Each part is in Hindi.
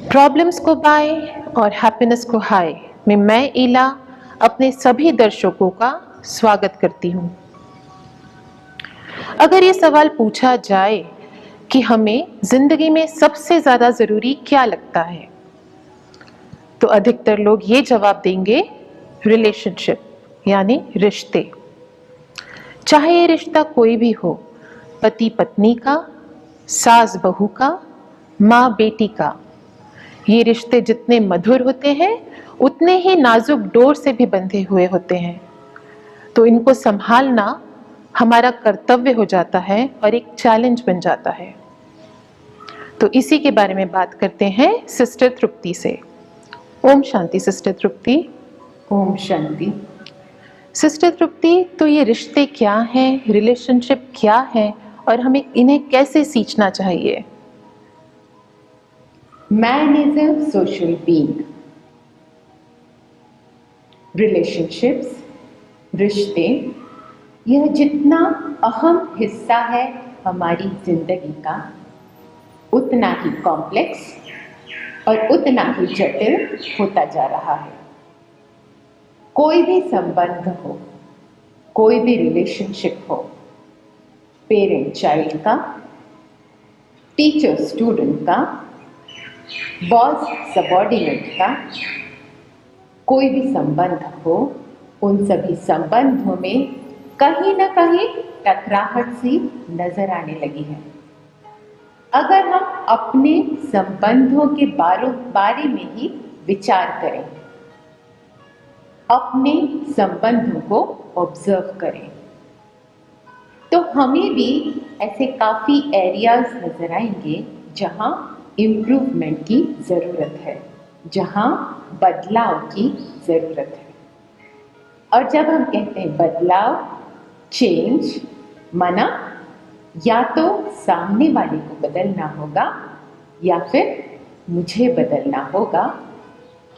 प्रॉब्लम्स को बाय और हैप्पीनेस को हाय में मैं ईला अपने सभी दर्शकों का स्वागत करती हूँ। अगर ये सवाल पूछा जाए कि हमें जिंदगी में सबसे ज्यादा जरूरी क्या लगता है, तो अधिकतर लोग ये जवाब देंगे रिलेशनशिप, यानी रिश्ते। चाहे ये रिश्ता कोई भी हो, पति पत्नी का, सास बहू का, माँ बेटी का। ये रिश्ते जितने मधुर होते हैं उतने ही नाजुक डोर से भी बंधे हुए होते हैं। तो इनको संभालना हमारा कर्तव्य हो जाता है और एक चैलेंज बन जाता है। तो इसी के बारे में बात करते हैं सिस्टर तृप्ति से। ओम शांति सिस्टर तृप्ति। ओम शांति। सिस्टर तृप्ति, तो ये रिश्ते क्या हैं, रिलेशनशिप क्या है और हमें इन्हें कैसे सींचना चाहिए? Man is a social being. Relationships, रिश्ते, यह जितना अहम हिस्सा है हमारी जिंदगी का, उतना ही कॉम्प्लेक्स और उतना ही जटिल होता जा रहा है। कोई भी संबंध हो, कोई भी रिलेशनशिप हो, पेरेंट चाइल्ड का, टीचर स्टूडेंट का, बॉस सबॉर्डिनेट का, कोई भी संबंध हो, उन सभी संबंधों में कहीं ना कहीं टकराहट सी नजर आने लगी है। अगर हम अपने संबंधों के बारे में ही विचार करें, अपने संबंधों को ऑब्जर्व करें, तो हमें भी ऐसे काफी एरियाज नजर आएंगे जहां इम्प्रूवमेंट की ज़रूरत है, जहां बदलाव की ज़रूरत है। और जब हम कहते हैं बदलाव, चेंज, माना या तो सामने वाले को बदलना होगा या फिर मुझे बदलना होगा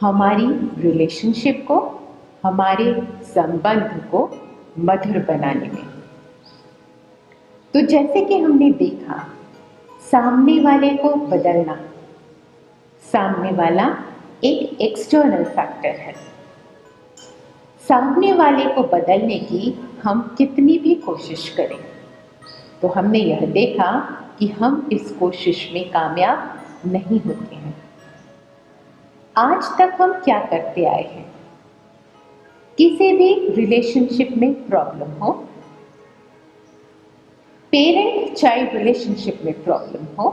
हमारी रिलेशनशिप को, हमारे संबंध को मधुर बनाने में। तो जैसे कि हमने देखा, सामने वाले को बदलना, सामने वाला एक एक्सटर्नल फैक्टर है। सामने वाले को बदलने की हम कितनी भी कोशिश करें, तो हमने यह देखा कि हम इस कोशिश में कामयाब नहीं होते हैं। आज तक हम क्या करते आए हैं? किसी भी रिलेशनशिप में प्रॉब्लम हो, पेरेंट चाइल्ड रिलेशनशिप में प्रॉब्लम हो,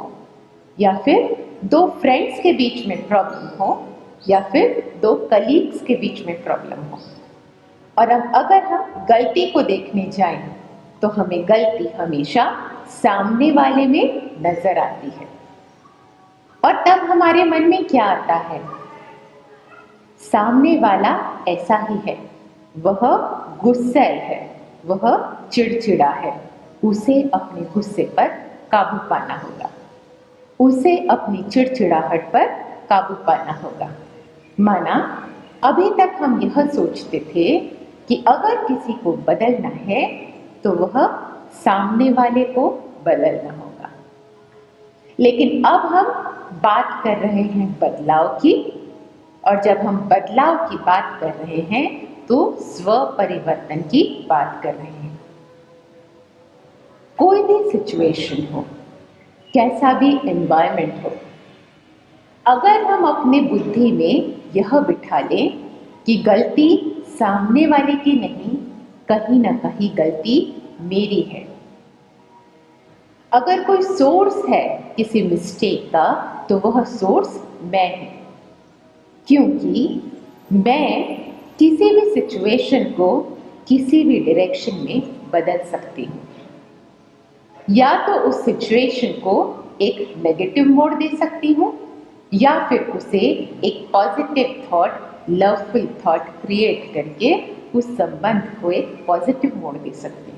या फिर दो फ्रेंड्स के बीच में प्रॉब्लम हो, या फिर दो कलीग्स के बीच में प्रॉब्लम हो, और अब अगर हम गलती को देखने जाएं तो हमें गलती हमेशा सामने वाले में नजर आती है। और तब हमारे मन में क्या आता है? सामने वाला ऐसा ही है, वह गुस्सैल है, वह चिड़चिड़ा है, उसे अपने गुस्से पर काबू पाना होगा, उसे अपनी चिड़चिड़ाहट पर काबू पाना होगा। माना अभी तक हम यह सोचते थे कि अगर किसी को बदलना है तो वह सामने वाले को बदलना होगा, लेकिन अब हम बात कर रहे हैं बदलाव की, और जब हम बदलाव की बात कर रहे हैं तो स्व परिवर्तन की बात कर रहे हैं। कोई भी सिचुएशन हो, कैसा भी एनवायरनमेंट हो, अगर हम अपने बुद्धि में यह बिठा लें कि गलती सामने वाले की नहीं, कहीं ना कहीं गलती मेरी है। अगर कोई सोर्स है किसी मिस्टेक का, तो वह सोर्स मैं है, क्योंकि मैं किसी भी सिचुएशन को किसी भी डायरेक्शन में बदल सकती हूँ। या तो उस सिचुएशन को एक नेगेटिव मोड दे सकती हूँ, या फिर उसे एक positive thought, loveful thought create करके उस संबंध को एक पॉजिटिव मोड दे सकती हूँ।